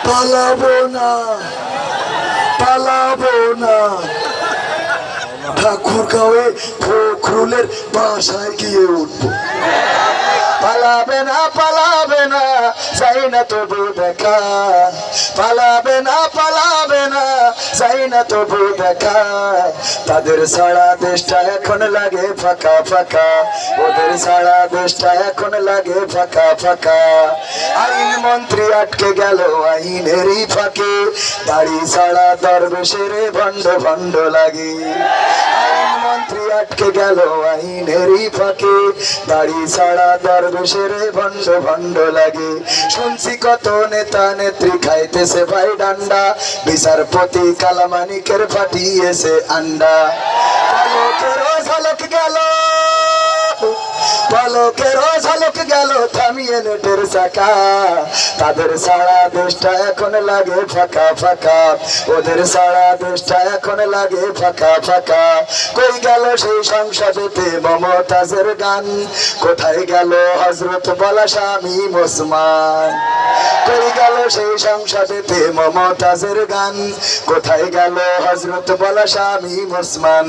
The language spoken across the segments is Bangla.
পালাবো না, পালাবো না। ঠাকুরগাঁওয়ে ফখরুলের বাসায় গিয়ে উঠবো। পালাবে না, পালাবে না, যাই না তবু দেখা। পালাবে না, পালাবে না, যাই না তবু দেখা। তাদের সারা দেশটা এখন লাগে ফাঁকা ফাঁকা, ওদের সারা দেশটা এখন লাগে ফাঁকা ফাঁকা। আইন মন্ত্রী আটকে গেল আইনেরই ফাঁকে, দাড়ি ছাড়া দরবেশের ভণ্ড ভণ্ড লাগে। আইন মন্ত্রী আটকে গেল আইনেরই ফাঁকে, দাড়ি ছাড়া দরবেশের ভণ্ড ভণ্ড লাগে। শুনছি কত নেতা নেত্রী খাইতেছে ভাই ডান্ডা, বিচারপতি কালামানিকের ফাটিয়েছে আন্ডা। পলকেরও ঝলক গেল, পলকেরও ঝলক গেল থামিয়ে নেটের চাকা। তাদের সারা দেশটা এখন লাগে ফাঁকা ফাঁকা, ওদের সারা দেশটা এখন লাগে ফাঁকা ফাঁকা। কই গেল সেই সংসদেতে মমতাজের গান, কোথায় গেল হযরত বলা স্বামী ওসমান। কই গেল সেই সংসদেতে মমতাজের গান, কোথায় গেল হযরত বলা স্বামী ওসমান।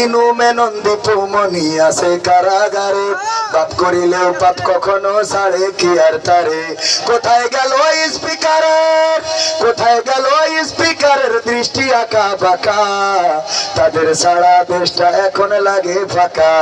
ইনু মেনন দীপু মনি আছে কারাগারে, পাপ করিলেও পাপ কখনো ছাড়ে কি আর তারে। কোথায় গেল স্পিকারের, কোথায় গেল স্পিকারের দৃষ্টি আঁকা বাঁকা। তাদের সারা দেশটা এখন লাগে ফাঁকা।